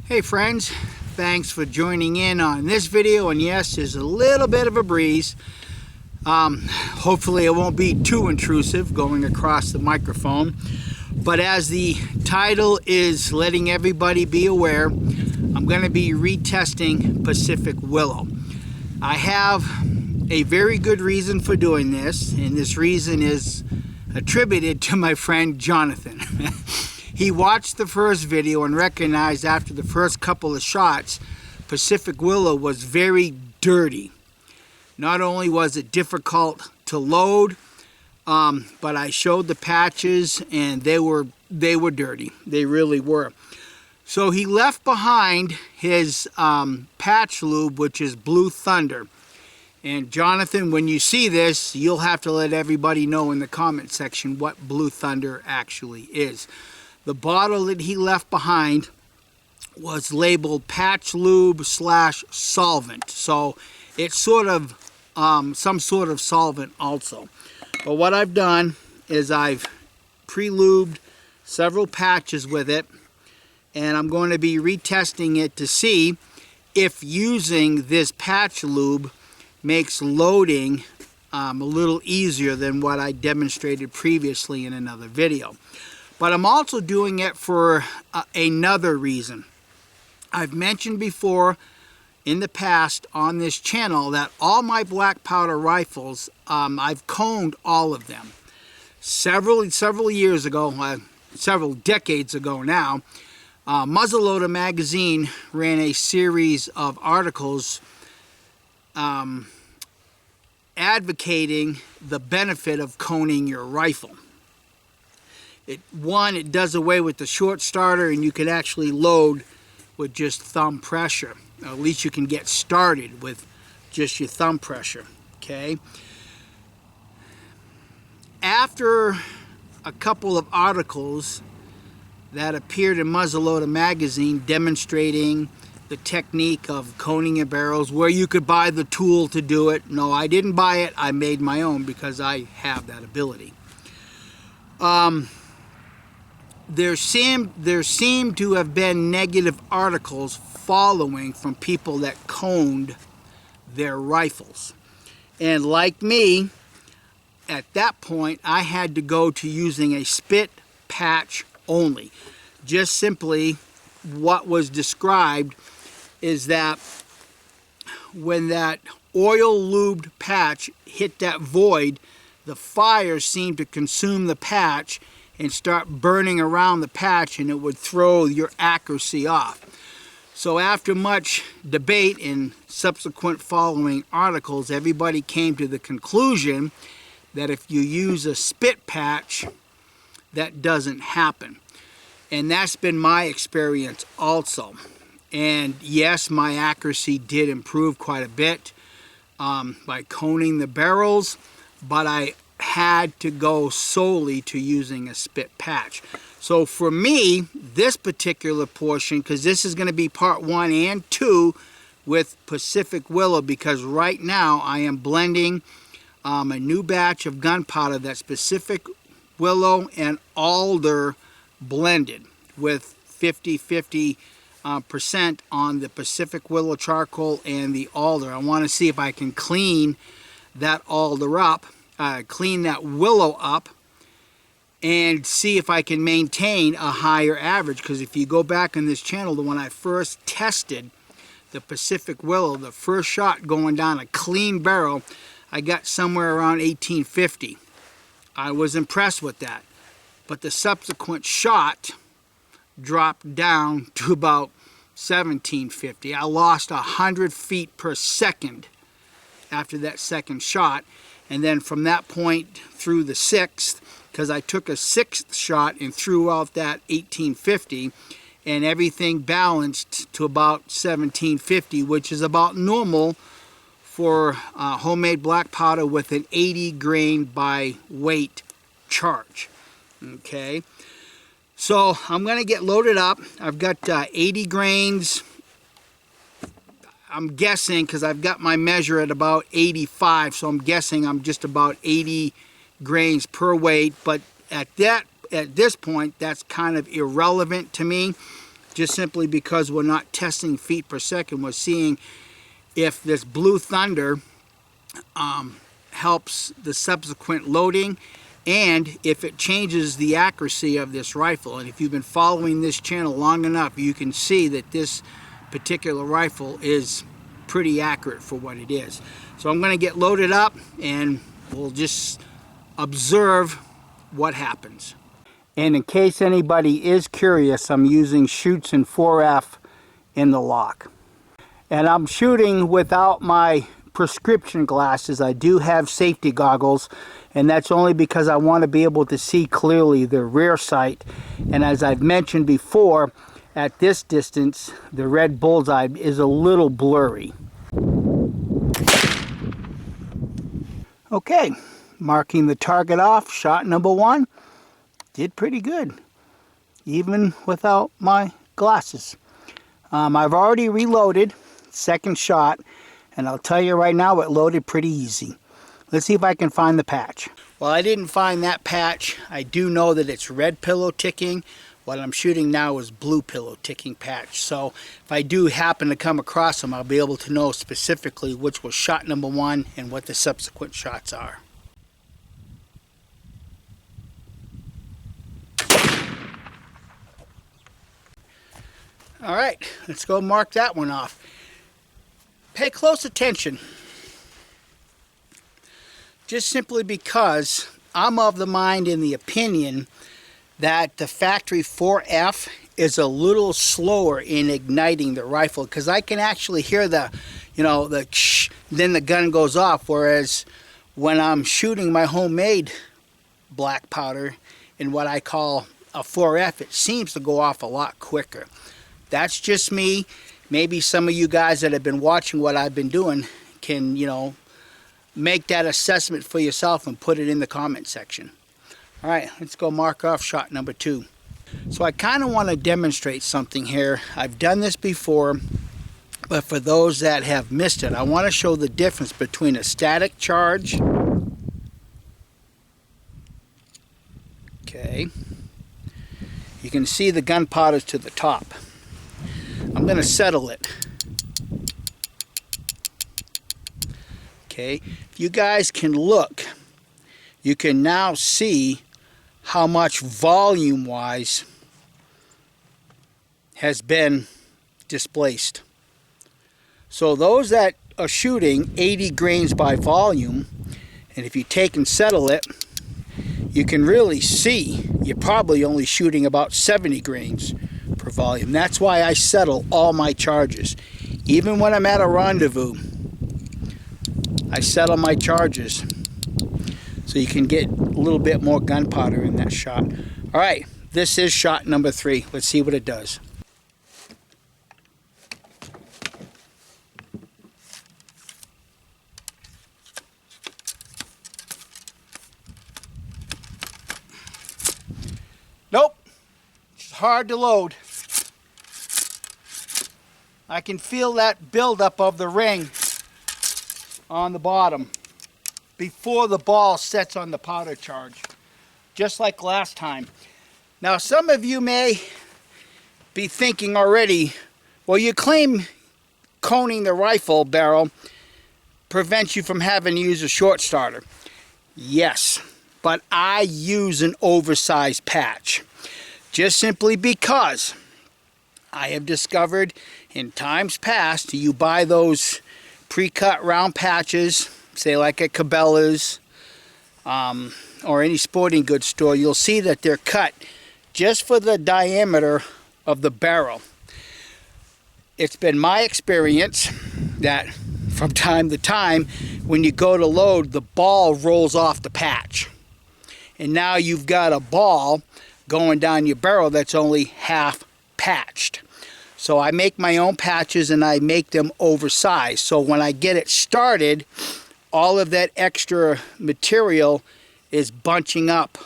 Hey friends, thanks for joining in on this video. And yes, there's a little bit of a breeze. Hopefully it won't be too intrusive going across the microphone. But as the title is letting everybody be aware, I'm going to be retesting Pacific Willow. I have a very good reason for doing this, and this reason is attributed to my friend Jonathan. He watched the first video and recognized after the first couple of shots, Pacific Willow was very dirty. Not only was it difficult to load, but I showed the patches and they were dirty. They really were. So he left behind his patch lube, which is Blue Thunder. And Jonathan, when you see this, you'll have to let everybody know in the comment section what Blue Thunder actually is. The bottle that he left behind was labeled patch lube / solvent. So it's sort of some sort of solvent also. But what I've done is I've pre-lubed several patches with it, and I'm going to be retesting it to see if using this patch lube makes loading a little easier than what I demonstrated previously in another video. But I'm also doing it for another reason. I've mentioned before in the past on this channel that all my black powder rifles, I've coned all of them. Several years ago, several decades ago now, Muzzleloader magazine ran a series of articles advocating the benefit of coning your rifle. It does away with the short starter, and you can actually load with just thumb pressure. At least you can get started with just your thumb pressure, okay? After a couple of articles that appeared in Muzzleloader magazine demonstrating the technique of coning your barrels, where you could buy the tool to do it. No, I didn't buy it. I made my own because I have that ability. There seemed to have been negative articles following from people that coned their rifles. And like me, at that point, I had to go to using a spit patch only. Just simply what was described is that when that oil lubed patch hit that void, the fire seemed to consume the patch and start burning around the patch, and it would throw your accuracy off. So after much debate and subsequent following articles, everybody came to the conclusion that if you use a spit patch, that doesn't happen. And that's been my experience also. And yes, my accuracy did improve quite a bit by coning the barrels, but I had to go solely to using a spit patch. So for me, this particular portion, because this is going to be part 1 and 2 with Pacific Willow, because right now I am blending a new batch of gunpowder that's Pacific Willow and Alder blended with 50-50% on the Pacific Willow charcoal and the Alder. I want to see if I can clean that Alder up, clean that Willow up, and see if I can maintain a higher average. Because if you go back on this channel to when I first tested the Pacific Willow, the first shot going down a clean barrel, I got somewhere around 1850. I was impressed with that. But the subsequent shot dropped down to about 1750. I lost 100 feet per second after that second shot. And then from that point through the 6th, because I took a 6th shot and threw out that 1850, and everything balanced to about 1750, which is about normal for homemade black powder with an 80 grain by weight charge. Okay, so I'm going to get loaded up. I've got 80 grains. I'm guessing, because I've got my measure at about 85, so I'm guessing I'm just about 80 grains per weight. But at this point, that's kind of irrelevant to me. just simply because we're not testing feet per second. We're seeing if this Blue Thunder helps the subsequent loading, and if it changes the accuracy of this rifle. And if you've been following this channel long enough, you can see that this particular rifle is pretty accurate for what it is. So I'm going to get loaded up and we'll just observe what happens. And in case anybody is curious, I'm using Shoots and 4F in the lock. And I'm shooting without my prescription glasses. I do have safety goggles, and that's only because I want to be able to see clearly the rear sight. And as I've mentioned before, at this distance, the red bullseye is a little blurry. Okay, marking the target off, shot number 1. Did pretty good, even without my glasses. I've already reloaded, second shot, and I'll tell you right now, it loaded pretty easy. Let's see if I can find the patch. Well, I didn't find that patch. I do know that it's red pillow ticking. What I'm shooting now is blue pillow ticking patch. So if I do happen to come across them, I'll be able to know specifically which was shot number 1 and what the subsequent shots are. All right, let's go mark that one off. Pay close attention. Just simply because I'm of the mind and the opinion that the factory 4F is a little slower in igniting the rifle, because I can actually hear the, the shh, then the gun goes off, whereas when I'm shooting my homemade black powder in what I call a 4F, it seems to go off a lot quicker. That's just me. Maybe some of you guys that have been watching what I've been doing can, make that assessment for yourself and put it in the comment section. All right, let's go mark off shot number 2. So I kind of want to demonstrate something here. I've done this before, but for those that have missed it, I want to show the difference between a static charge. Okay. You can see the gunpowder's to the top. I'm going to settle it. Okay, if you guys can look, you can now see how much volume-wise has been displaced. So those that are shooting 80 grains by volume, and if you take and settle it, you can really see you're probably only shooting about 70 grains per volume. That's why I settle all my charges. Even when I'm at a rendezvous, I settle my charges so you can get a little bit more gunpowder in that shot. All right, this is shot number 3. Let's see what it does. Nope, it's hard to load. I can feel that buildup of the ring on the bottom before the ball sets on the powder charge, just like last time. Now some of you may be thinking already, well, you claim coning the rifle barrel prevents you from having to use a short starter. Yes, but I use an oversized patch, just simply because I have discovered in times past, you buy those pre-cut round patches, say like at Cabela's or any sporting goods store, you'll see that they're cut just for the diameter of the barrel. It's been my experience that from time to time, when you go to load, the ball rolls off the patch. And now you've got a ball going down your barrel that's only half patched. So I make my own patches and I make them oversized. So when I get it started, all of that extra material is bunching up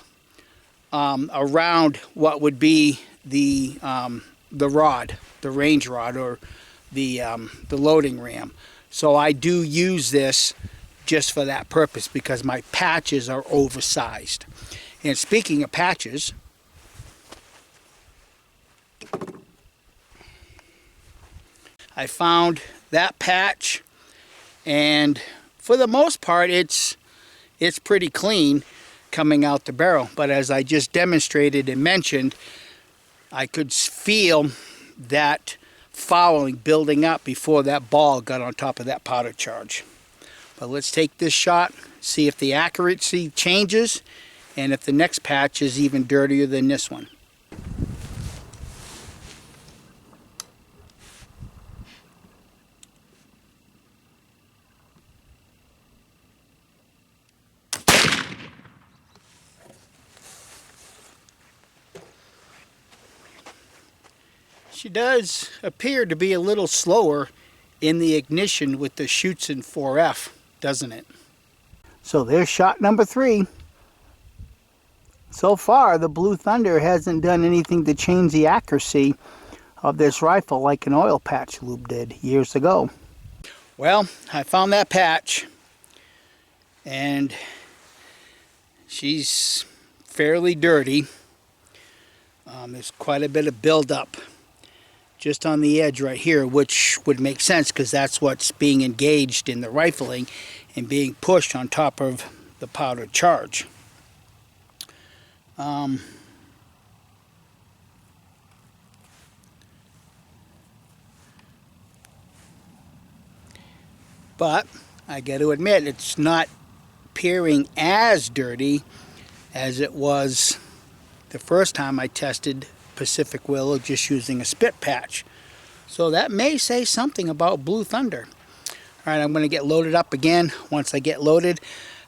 around what would be the rod, the range rod, or the loading ram. So I do use this just for that purpose because my patches are oversized. And speaking of patches, I found that patch, and for the most part it's pretty clean coming out the barrel. But as I just demonstrated and mentioned, I could feel that fouling building up before that ball got on top of that powder charge. But let's take this shot, see if the accuracy changes, and if the next patch is even dirtier than this one. She does appear to be a little slower in the ignition with the Schutzen 4F, doesn't it? So there's shot number 3. So far, the Blue Thunder hasn't done anything to change the accuracy of this rifle like an oil patch lube did years ago. Well, I found that patch, and she's fairly dirty. There's quite a bit of buildup just on the edge right here, which would make sense because that's what's being engaged in the rifling and being pushed on top of the powder charge. But I got to admit, it's not appearing as dirty as it was the first time I tested Pacific Willow just using a spit patch. So that may say something about Blue Thunder. All right, I'm going to get loaded up again. Once I get loaded,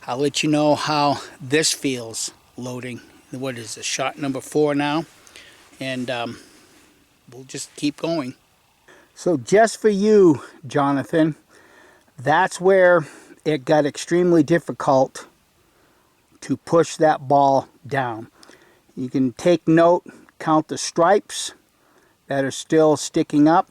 I'll let you know how this feels loading. What is this, shot number 4 now? And we'll just keep going. So just for you, Jonathan, that's where it got extremely difficult to push that ball down. You can take note, count the stripes that are still sticking up.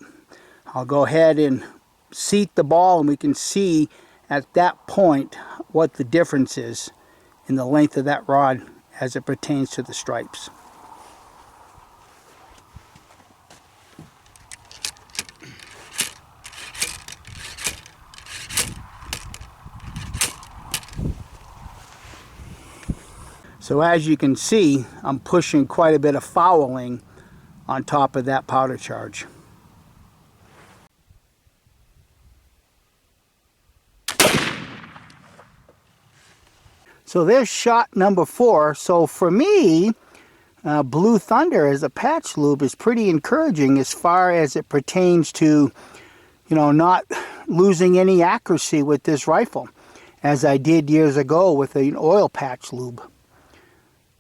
I'll go ahead and seat the ball, and we can see at that point what the difference is in the length of that rod as it pertains to the stripes. So as you can see, I'm pushing quite a bit of fouling on top of that powder charge. So there's shot number 4. So for me, Blue Thunder as a patch lube is pretty encouraging as far as it pertains to, not losing any accuracy with this rifle, as I did years ago with an oil patch lube.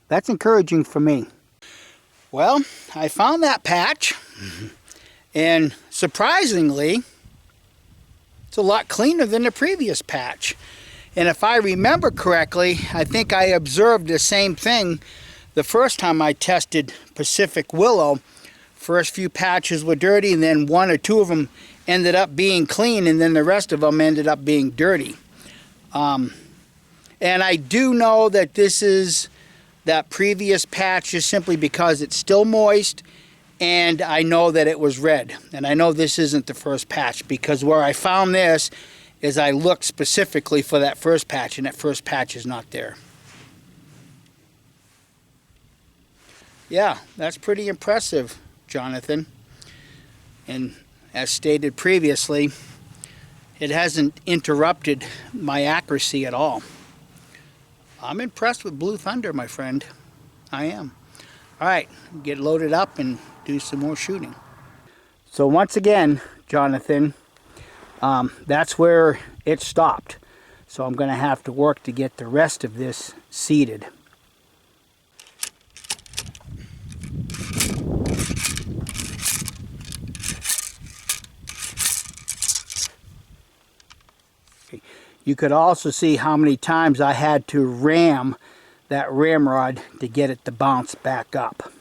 That's encouraging for me. Well, I found that patch, and surprisingly, it's a lot cleaner than the previous patch. And if I remember correctly, I think I observed the same thing the first time I tested Pacific Willow. First few patches were dirty, and then 1 or 2 of them ended up being clean, and then the rest of them ended up being dirty. And I do know that this is that previous patch just simply because it's still moist, and I know that it was red. And I know this isn't the first patch, because where I found this is I looked specifically for that first patch, and that first patch is not there. Yeah, that's pretty impressive, Jonathan. And as stated previously, it hasn't interrupted my accuracy at all. I'm impressed with Blue Thunder, my friend. I am. All right, get loaded up and do some more shooting. So once again, Jonathan, that's where it stopped. So I'm going to have to work to get the rest of this seated. You could also see how many times I had to ram that ramrod to get it to bounce back up.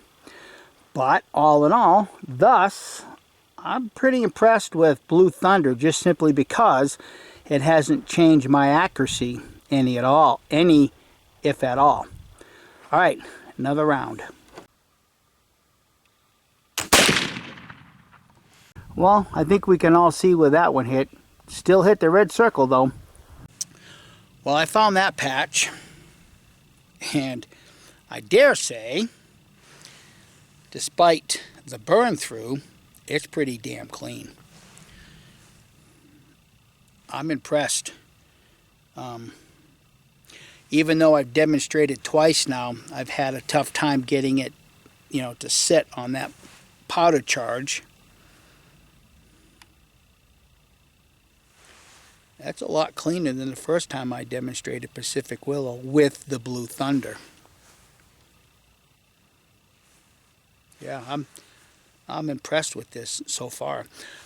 But all in all, thus, I'm pretty impressed with Blue Thunder just simply because it hasn't changed my accuracy any, if at all. All right, another round. Well, I think we can all see where that one hit. Still hit the red circle though. Well, I found that patch, and I dare say, despite the burn through, it's pretty damn clean. I'm impressed. Even though I've demonstrated twice now, I've had a tough time getting it, to sit on that powder charge. That's a lot cleaner than the first time I demonstrated Pacific Willow with the Blue Thunder. Yeah, I'm impressed with this so far.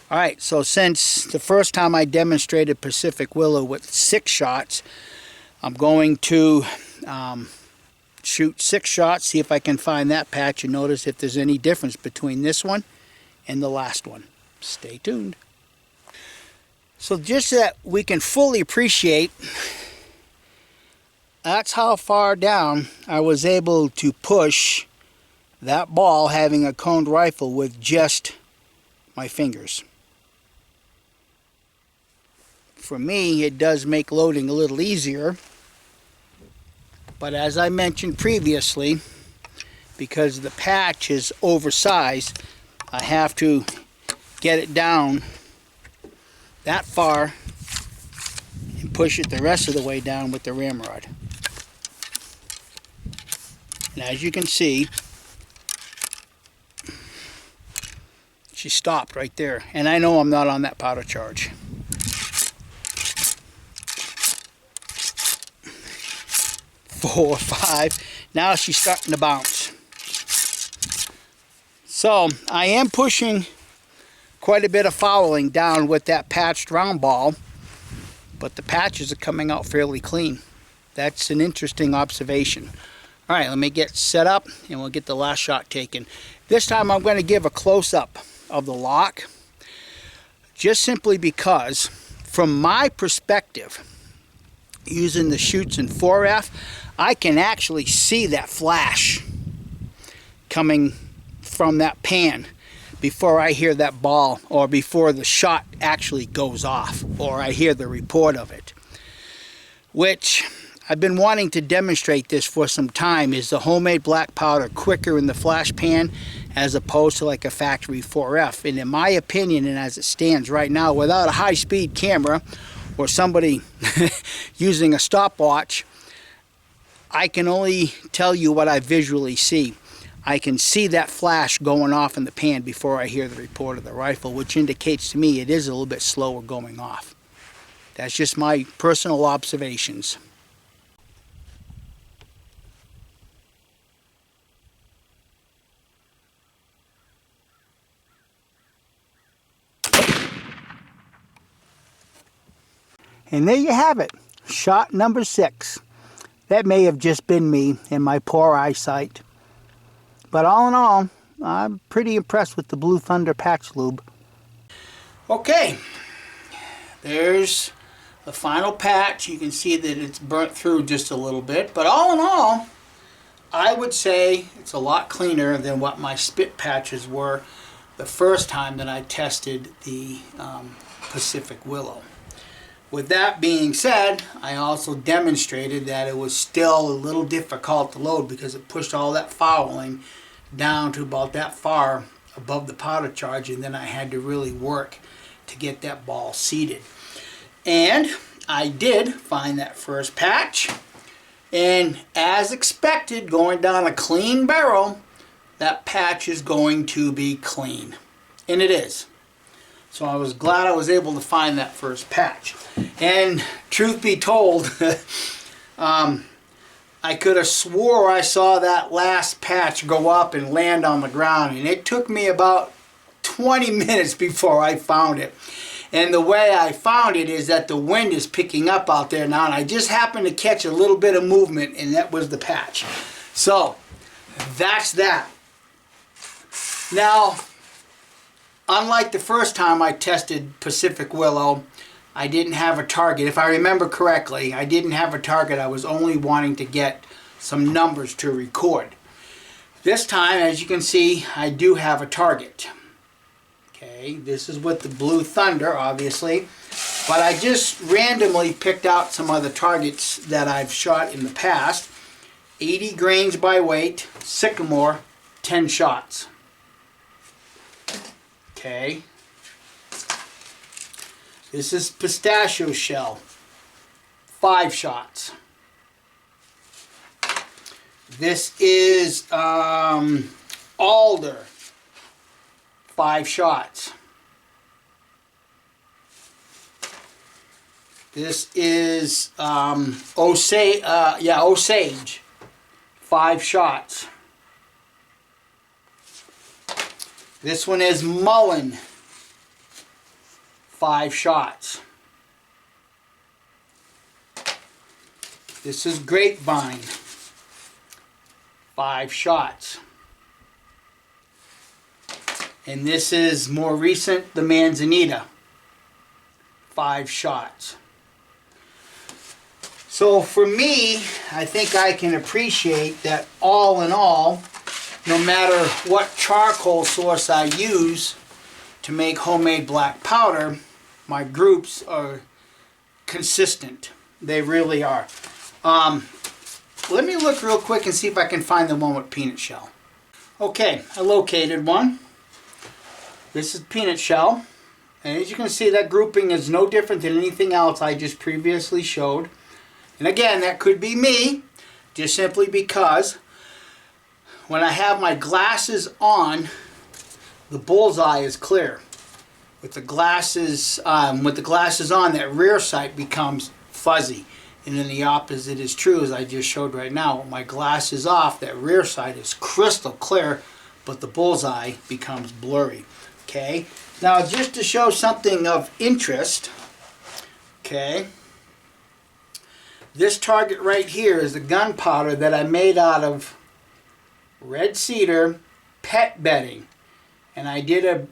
All right, so since the first time I demonstrated Pacific Willow with 6 shots, I'm going to shoot 6 shots, see if I can find that patch, and notice if there's any difference between this one and the last one. Stay tuned. So just so that we can fully appreciate, that's how far down I was able to push that ball having a coned rifle with just my fingers. For me, it does make loading a little easier, but as I mentioned previously, because the patch is oversized, I have to get it down that far and push it the rest of the way down with the ramrod. And as you can see, she stopped right there, and I know I'm not on that powder charge. Four, 5. Now she's starting to bounce. So I am pushing quite a bit of fouling down with that patched round ball, but the patches are coming out fairly clean. That's an interesting observation. All right, let me get set up and we'll get the last shot taken. This time I'm going to give a close-up of the lock, just simply because from my perspective, using the chutes in 4F, I can actually see that flash coming from that pan before I hear that ball, or before the shot actually goes off, or I hear the report of it. Which I've been wanting to demonstrate this for some time. Is the homemade black powder quicker in the flash pan as opposed to like a factory 4F? And in my opinion, and as it stands right now, without a high-speed camera or somebody using a stopwatch, I can only tell you what I visually see. I can see that flash going off in the pan before I hear the report of the rifle, which indicates to me it is a little bit slower going off. That's just my personal observations. And there you have it, shot number 6. That may have just been me and my poor eyesight. But all in all, I'm pretty impressed with the Blue Thunder patch lube. Okay, there's the final patch. You can see that it's burnt through just a little bit. But all in all, I would say it's a lot cleaner than what my spit patches were the first time that I tested the Pacific Willow. With that being said, I also demonstrated that it was still a little difficult to load because it pushed all that fouling down to about that far above the powder charge, and then I had to really work to get that ball seated. And I did find that first patch, and as expected, going down a clean barrel, that patch is going to be clean. And it is. So I was glad I was able to find that first patch. And truth be told, I could have swore I saw that last patch go up and land on the ground, and it took me about 20 minutes before I found it. And the way I found it is that the wind is picking up out there now, and I just happened to catch a little bit of movement, and that was the patch. So that's that. Now, unlike the first time I tested Pacific Willow, I didn't have a target. If I remember correctly, I didn't have a target. I was only wanting to get some numbers to record. This time, as you can see, I do have a target. Okay, this is with the Blue Thunder, obviously. But I just randomly picked out some other targets that I've shot in the past. 80 grains by weight, Sycamore, 10 shots. Okay. This is Pistachio Shell, 5 shots. This is Alder, 5 shots. This is Osage, 5 shots. This one is Mullen, 5 shots. This is Grapevine, 5 shots. And this is more recent, the Manzanita, 5 shots. So for me, I think I can appreciate that all in all, no matter what charcoal source I use to make homemade black powder, my groups are consistent. They really are. Let me look real quick and see if I can find the one with peanut shell. Okay, I located one. This is peanut shell. And as you can see, that grouping is no different than anything else I just previously showed. And again, that could be me, just simply because when I have my glasses on, the bullseye is clear. With the glasses on, that rear sight becomes fuzzy. And then the opposite is true, as I just showed right now. With my glasses off, that rear sight is crystal clear, but the bullseye becomes blurry. Okay. Now, just to show something of interest, okay, this target right here is the gunpowder that I made out of red cedar pet bedding. And I did a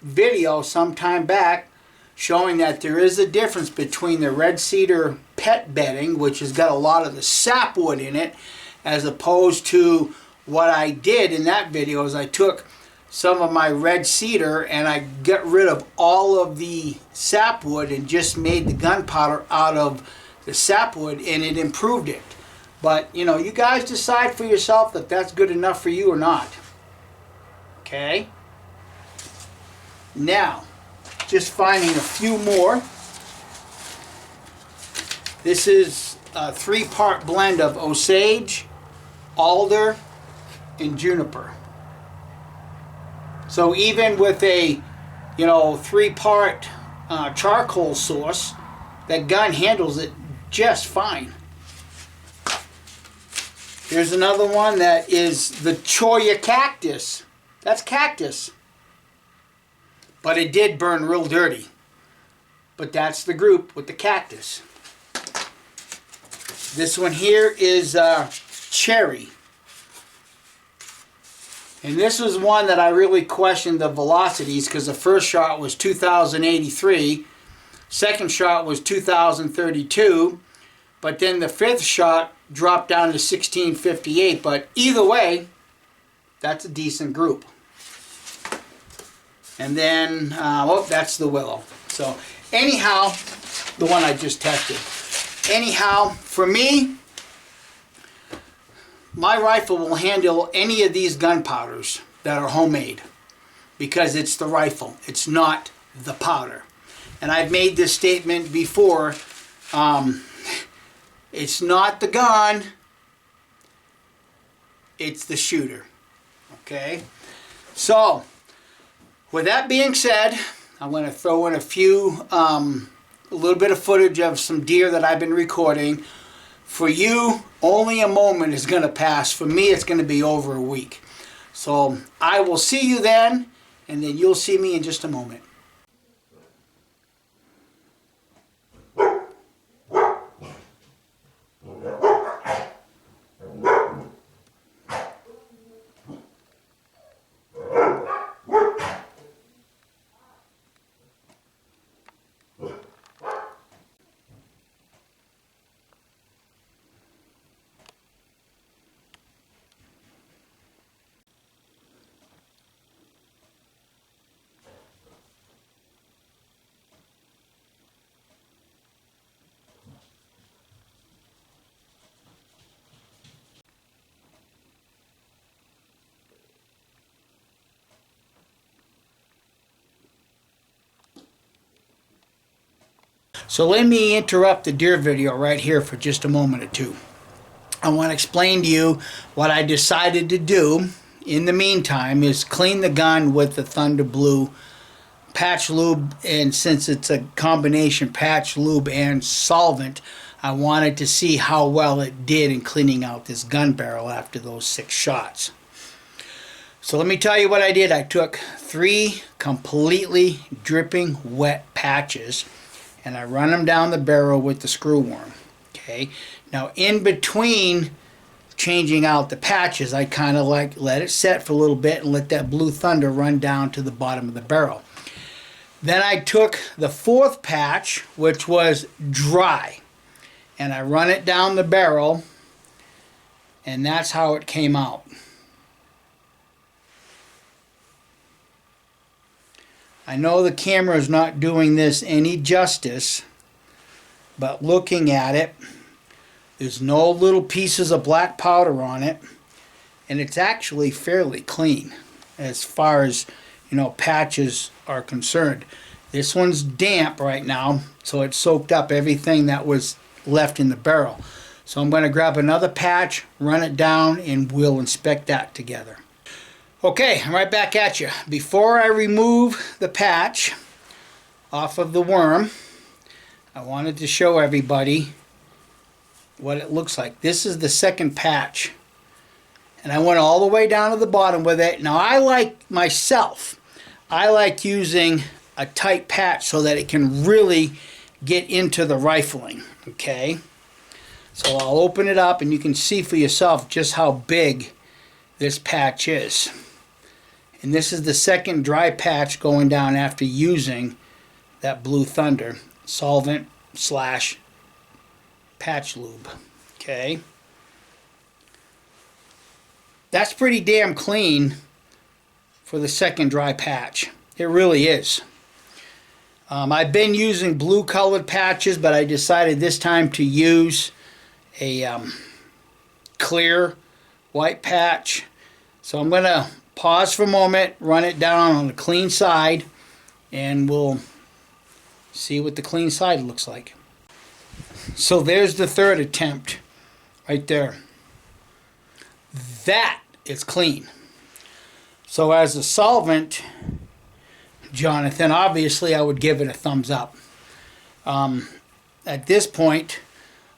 video some time back showing that there is a difference between the red cedar pet bedding, which has got a lot of the sapwood in it, as opposed to what I did in that video is I took some of my red cedar and I got rid of all of the sapwood and just made the gunpowder out of the sapwood, and it improved it. But you know, you guys decide for yourself that that's good enough for you or not. Okay. Now, just finding a few more. This is a 3-part blend of Osage, Alder, and Juniper. So even with a 3-part charcoal source, that gun handles it just fine. Here's another one that is the Cholla Cactus. That's cactus. But it did burn real dirty. But that's the group with the cactus. This one here is Cherry. And this was one that I really questioned the velocities, because the first shot was 2,083. Second shot was 2,032. But then the 5th shot dropped down to 1658. But either way, that's a decent group. And then, that's the Willow. So anyhow, the one I just tested. Anyhow, for me, my rifle will handle any of these gunpowders that are homemade, because it's the rifle. It's not the powder. And I've made this statement before. It's not the gun, it's the shooter. Okay? So, with that being said, I'm going to throw in a little bit of footage of some deer that I've been recording. For you, only a moment is going to pass. For me, it's going to be over a week. So, I will see you then, and then you'll see me in just a moment. So let me interrupt the deer video right here for just a moment or two. I want to explain to you what I decided to do in the meantime is clean the gun with the Thunder Blue patch lube, and since it's a combination patch lube and solvent, I wanted to see how well it did in cleaning out this gun barrel after those 6 shots. So let me tell you what I did. I took 3 completely dripping wet patches and I run them down the barrel with the screw worm. Okay. Now in between changing out the patches, I kind of like let it set for a little bit and let that Blue Thunder run down to the bottom of the barrel. Then I took the 4th patch, which was dry, and I run it down the barrel, and that's how it came out. I know the camera is not doing this any justice, but looking at it, there's no little pieces of black powder on it, and it's actually fairly clean as far as, you know, patches are concerned. This one's damp right now, so it soaked up everything that was left in the barrel. So I'm going to grab another patch, run it down, and we'll inspect that together. Okay, I'm right back at you. Before I remove the patch off of the worm, I wanted to show everybody what it looks like. This is the 2nd patch, and I went all the way down to the bottom with it. Now I like using a tight patch so that it can really get into the rifling. Okay, so I'll open it up and you can see for yourself just how big this patch is. And this is the 2nd dry patch going down after using that Blue Thunder solvent / patch lube. Okay, that's pretty damn clean for the 2nd dry patch. It really is. I've been using blue colored patches, but I decided this time to use a clear white patch. So I'm going to pause for a moment, run it down on the clean side, and we'll see what the clean side looks like. So there's the 3rd attempt right there. That is clean. So as a solvent, Jonathan, obviously I would give it a thumbs up. At this point,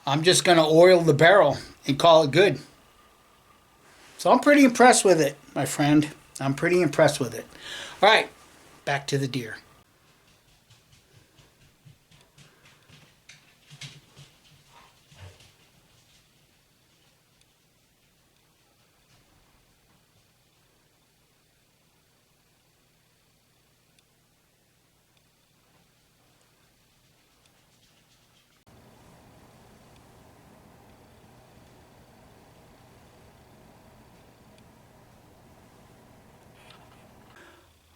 I'm just going to oil the barrel and call it good. So I'm pretty impressed with it, my friend. I'm pretty impressed with it. All right, back to the deer.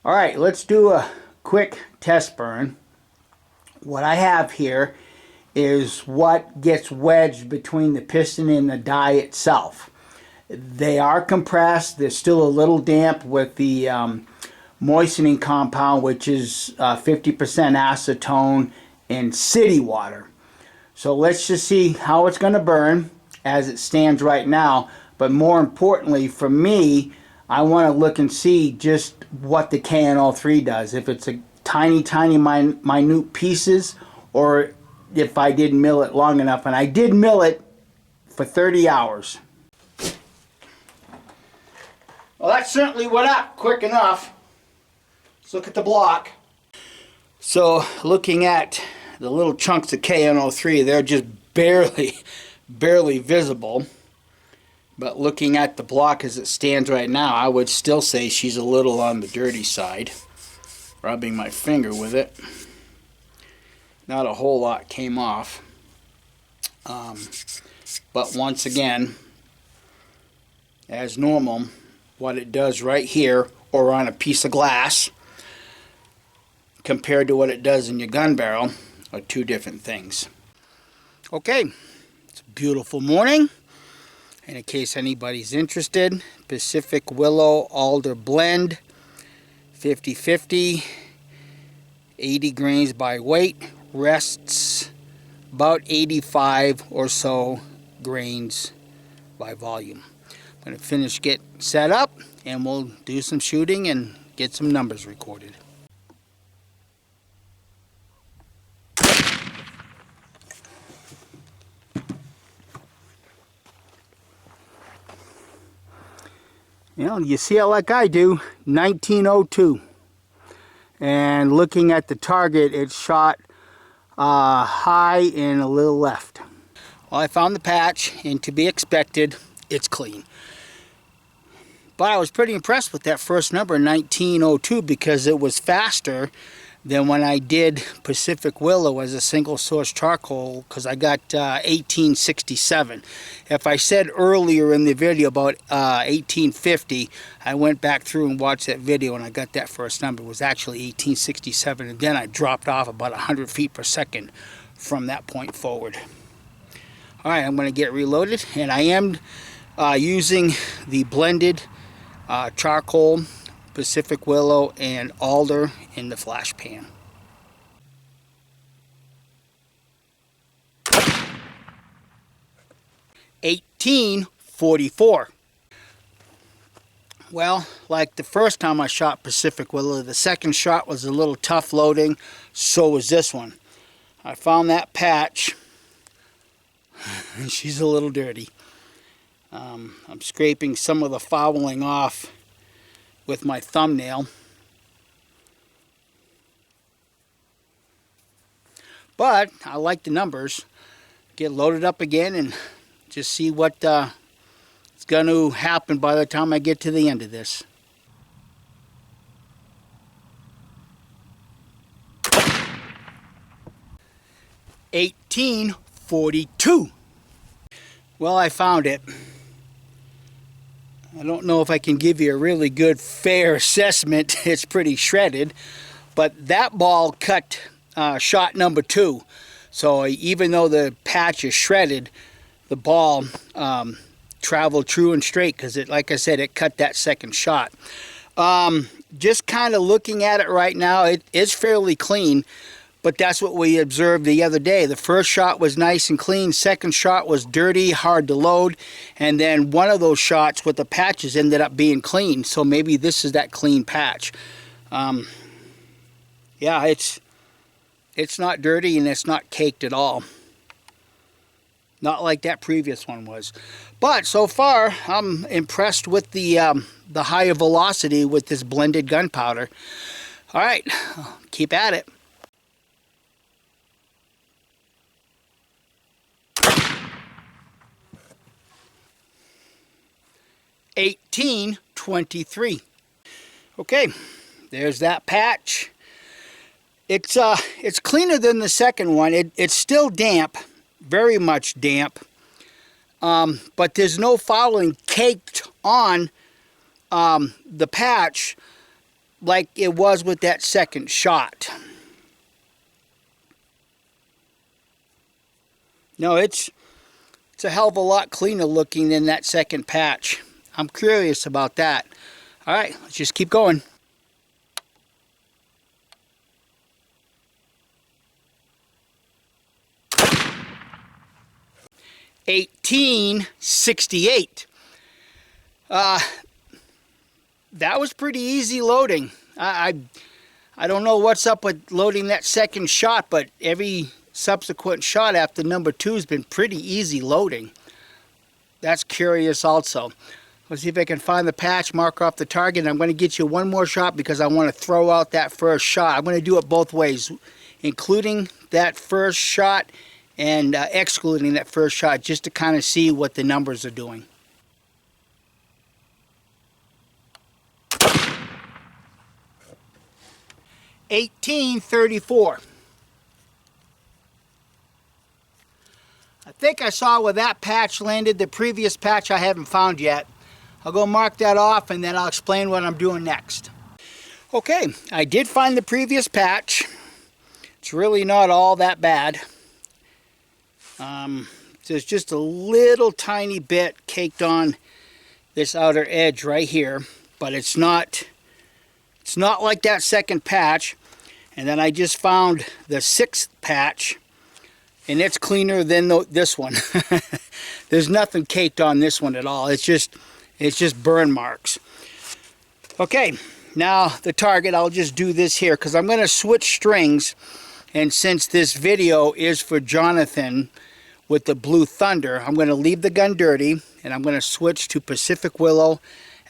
All right, let's do a quick test burn. What I have here is what gets wedged between the piston and the die itself. They are compressed. They're still a little damp with the moistening compound, which is 50% acetone and city water. So let's just see how it's going to burn as it stands right now. But more importantly for me, I want to look and see just what the KNO3 does. If it's a tiny, minute pieces, or if I didn't mill it long enough. And I did mill it for 30 hours. Well, that certainly went up quick enough. Let's look at the block. So looking at the little chunks of KNO3, they're just barely visible. But looking at the block as it stands right now, I would still say she's a little on the dirty side. Rubbing my finger with it. Not a whole lot came off. But once again, as normal, what it does right here or on a piece of glass compared to what it does in your gun barrel are 2 different things. Okay, it's a beautiful morning. And in case anybody's interested, Pacific Willow Alder Blend, 50-50, 80 grains by weight, rests about 85 or so grains by volume. I'm going to finish get set up and we'll do some shooting and get some numbers recorded. You know, you see it like I do, 1902. And looking at the target, it shot high and a little left. Well, I found the patch, and to be expected, it's clean. But I was pretty impressed with that first number, 1902, because it was faster than when I did Pacific Willow as a single source charcoal, because I got 1867. If I said earlier in the video about 1850, I went back through and watched that video and I got that first number. It was actually 1867, and then I dropped off about 100 feet per second from that point forward. All right, I'm going to get reloaded, and I am using the blended charcoal, Pacific Willow, and alder in the flash pan. $18.44. Well, like the first time I shot Pacific Willow, the second shot was a little tough loading. So was this one. I found that patch, and she's a little dirty. I'm scraping some of the fouling off with my thumbnail. But I like the numbers. Get loaded up again and just see what is going to happen by the time I get to the end of this. $18.42. Well, I found it. I don't know if I can give you a really good, fair assessment. It's pretty shredded. But that ball cut shot number 2. So even though the patch is shredded, the ball traveled true and straight because, like I said, it cut that second shot. Just kind of looking at it right now, it is fairly clean. But that's what we observed the other day. The first shot was nice and clean. Second shot was dirty, hard to load. And then one of those shots with the patches ended up being clean. So maybe this is that clean patch. Yeah, it's not dirty and it's not caked at all. Not like that previous one was. But so far, I'm impressed with the higher velocity with this blended gunpowder. All right, keep at it. $18.23. Okay, there's that patch. It's cleaner than the second one. It's still damp, very much damp, but there's no fouling caked on the patch like it was with that second shot. No, it's a hell of a lot cleaner looking than that second patch. I'm curious about that. All right, let's just keep going. $18.68. That was pretty easy loading. I don't know what's up with loading that second shot, but every subsequent shot after number 2 has been pretty easy loading. That's curious also. Let's see if I can find the patch, mark off the target. I'm going to get you one more shot because I want to throw out that first shot. I'm going to do it both ways, including that first shot and excluding that first shot, just to kind of see what the numbers are doing. $18.34. I think I saw where that patch landed. The previous patch I haven't found yet. I'll go mark that off and then I'll explain what I'm doing next. Okay, I did find the previous patch. It's really not all that bad. There's just a little tiny bit caked on this outer edge right here, but it's not like that second patch. And then I just found the 6th patch, and it's cleaner than this one. There's nothing caked on this one at all. It's just burn marks. Okay, now the target, I'll just do this here because I'm going to switch strings. And since this video is for Jonathan with the Blue Thunder, I'm going to leave the gun dirty and I'm going to switch to Pacific Willow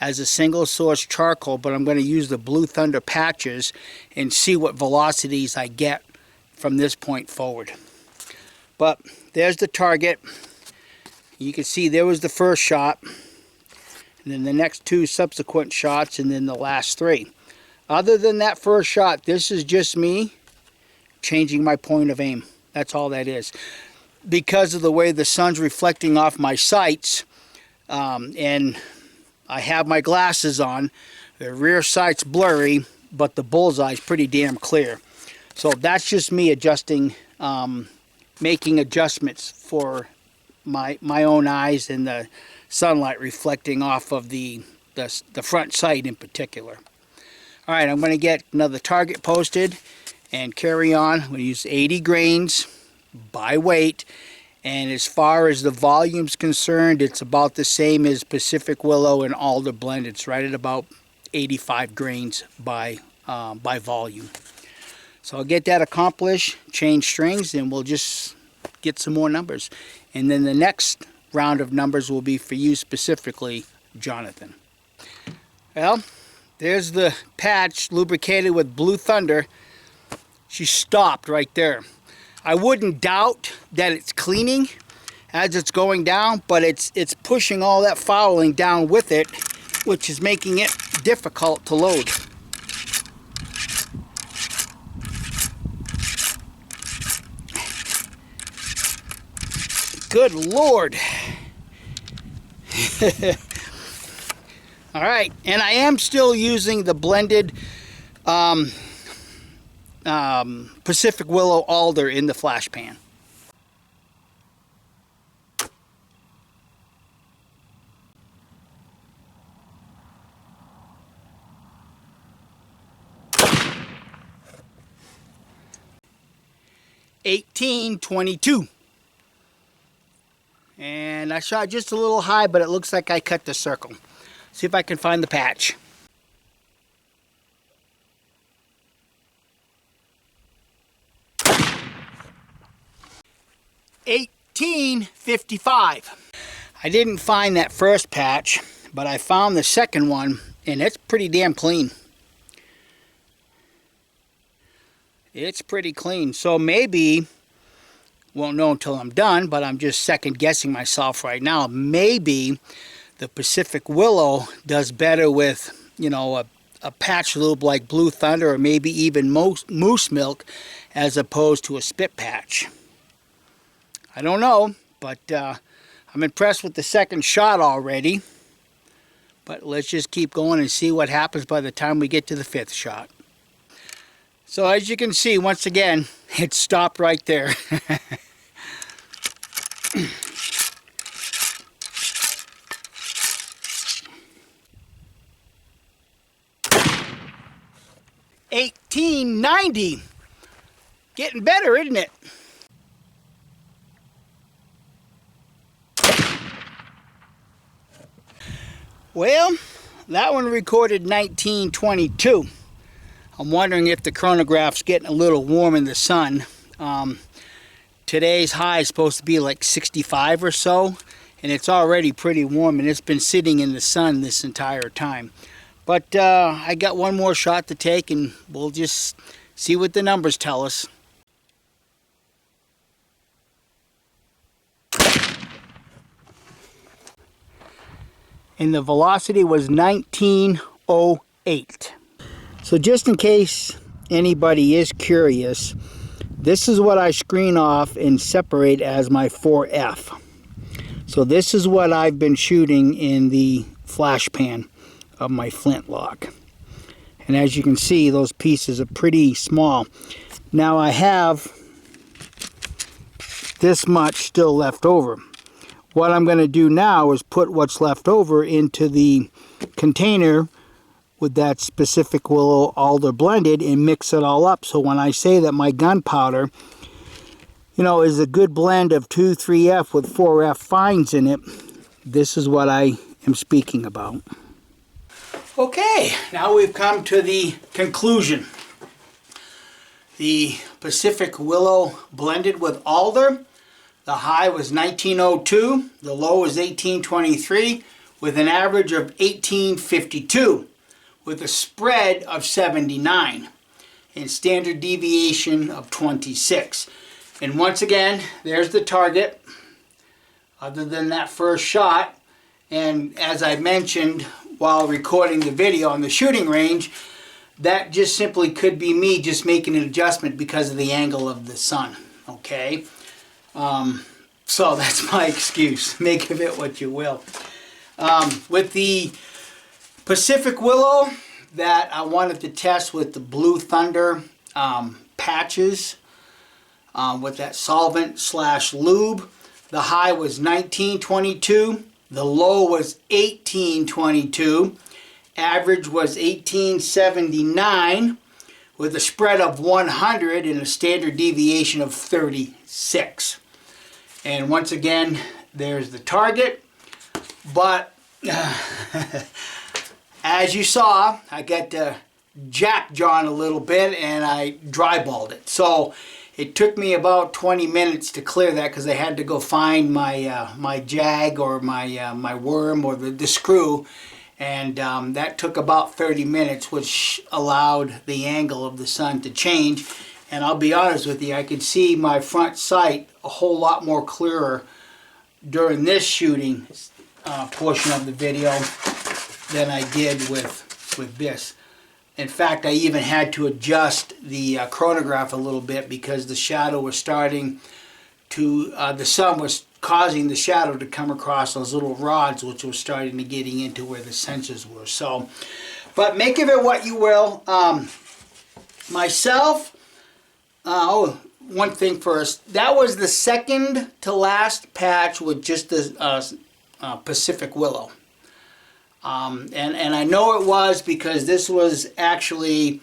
as a single source charcoal, but I'm going to use the Blue Thunder patches and see what velocities I get from this point forward. But there's the target. You can see there was the first shot, and then the next 2 subsequent shots, and then the last 3. Other than that first shot, this is just me changing my point of aim. That's all that is. Because of the way the sun's reflecting off my sights, and I have my glasses on, the rear sight's blurry, but the bullseye's pretty damn clear. So that's just me adjusting, making adjustments for my own eyes and the sunlight reflecting off of the front sight in particular. All right, I'm going to get another target posted and carry on. I'm going to use 80 grains by weight. And as far as the volume's concerned, it's about the same as Pacific Willow and Alder blend. It's right at about 85 grains by volume. So I'll get that accomplished, change strings, and we'll just get some more numbers. And then the next round of numbers will be for you specifically, Jonathan. Well, there's the patch lubricated with Blue Thunder. She stopped right there. I wouldn't doubt that it's cleaning as it's going down, but it's pushing all that fouling down with it, which is making it difficult to load. Good Lord. All right, and I am still using the blended Pacific Willow Alder in the flash pan. $18.22. And I shot just a little high, but it looks like I cut the circle. See if I can find the patch. $18.55. I didn't find that first patch, but I found the second one, and it's pretty damn clean. It's pretty clean. So maybe, won't know until I'm done, but I'm just second guessing myself right now. Maybe the Pacific Willow does better with, you know, a patch lube like Blue Thunder, or maybe even moose milk, as opposed to a spit patch. I don't know, but I'm impressed with the second shot already. But let's just keep going and see what happens by the time we get to the 5th shot. So as you can see, once again, it stopped right there. $18.90. Getting better, isn't it? Well, that one recorded 1922. I'm wondering if the chronograph's getting a little warm in the sun. Today's high is supposed to be like 65 or so, and it's already pretty warm, and it's been sitting in the sun this entire time. But I got one more shot to take, and we'll just see what the numbers tell us. And the velocity was 1908. So just in case anybody is curious, this is what I screen off and separate as my 4F. So this is what I've been shooting in the flash pan of my flintlock. And as you can see, those pieces are pretty small. Now I have this much still left over. What I'm going to do now is put what's left over into the container with that specific willow alder blended and mix it all up. So when I say that my gunpowder, you know, is a good blend of 2,3-F with 4F fines in it, this is what I am speaking about. Okay, now we've come to the conclusion. The Pacific Willow blended with alder, the high was 1902, the low was 1823, with an average of 1852, with a spread of 79, and standard deviation of 26. And once again, there's the target, other than that first shot. And as I mentioned while recording the video on the shooting range, that just simply could be me just making an adjustment because of the angle of the sun, okay? So that's my excuse. Make of it what you will. With the Pacific Willow that I wanted to test with the Blue Thunder patches with that solvent / lube, the high was 1922, the low was 1822, average was 1879, with a spread of 100 and a standard deviation of 36. And once again, there's the target. But as you saw, I got to jack John a little bit and I dryballed it. So it took me about 20 minutes to clear that because I had to go find my my jag or my worm or the screw. And that took about 30 minutes, which allowed the angle of the sun to change. And I'll be honest with you, I could see my front sight a whole lot more clearer during this shooting portion of the video than I did with this. In fact, I even had to adjust the chronograph a little bit because the shadow was starting to, the sun was causing the shadow to come across those little rods, which was starting to getting into where the sensors were. So, but make of it what you will. Myself, one thing first, that was the second to last patch with just the Pacific Willow. And I know it was because this was actually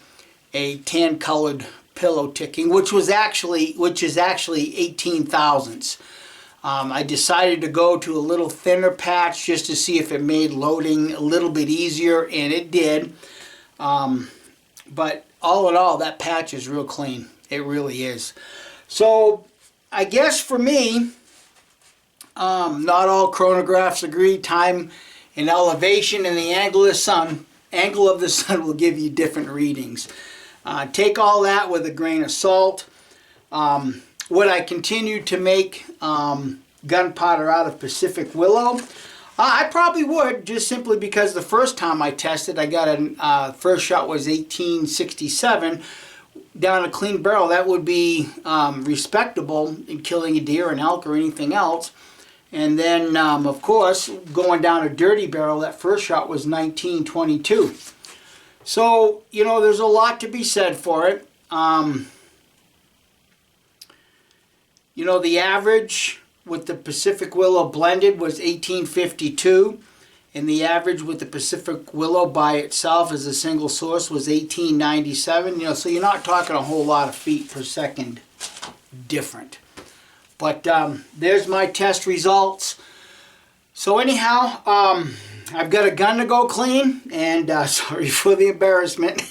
a tan colored pillow ticking, which is actually 18 thousandths. I decided to go to a little thinner patch just to see if it made loading a little bit easier, and it did. But all in all, that patch is real clean. It really is. So I guess for me, not all chronographs agree. Time and elevation and the angle of the sun will give you different readings. Take all that with a grain of salt. Would I continue to make gunpowder out of Pacific Willow? I probably would, just simply because the first time I tested, I got a first shot was 1867 down a clean barrel. That would be respectable in killing a deer, an elk, or anything else. And then, of course, going down a dirty barrel, that first shot was 1922. So, you know, there's a lot to be said for it. You know, the average with the Pacific Willow blended was 1852, and the average with the Pacific Willow by itself as a single source was 1897. You know, so you're not talking a whole lot of feet per second different. But there's my test results. So anyhow, I've got a gun to go clean, and sorry for the embarrassment.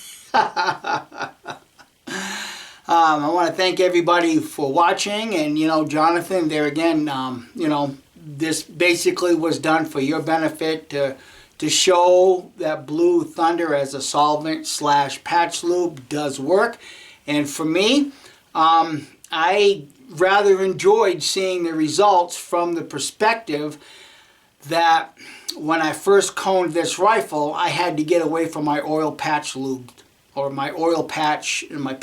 I want to thank everybody for watching, and you know, Jonathan, there again, you know, this basically was done for your benefit to show that Blue Thunder as a solvent / patch lube does work. And for me, I rather enjoyed seeing the results from the perspective that when I first coned this rifle, I had to get away from my oil patch lube, or my oil patch and my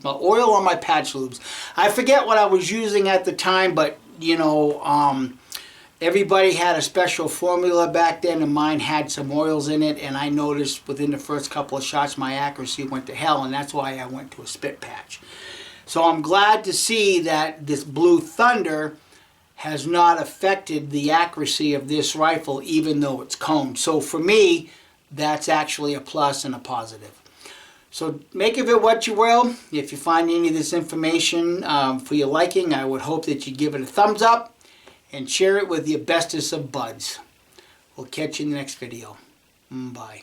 oil on my patch lubes. I forget what I was using at the time, but you know, everybody had a special formula back then, and mine had some oils in it, and I noticed within the first couple of shots my accuracy went to hell, and that's why I went to a spit patch. So I'm glad to see that this Blue Thunder has not affected the accuracy of this rifle, even though it's coned. So for me, that's actually a plus and a positive. So make of it what you will. If you find any of this information for your liking, I would hope that you give it a thumbs up and share it with your bestest of buds. We'll catch you in the next video. Bye.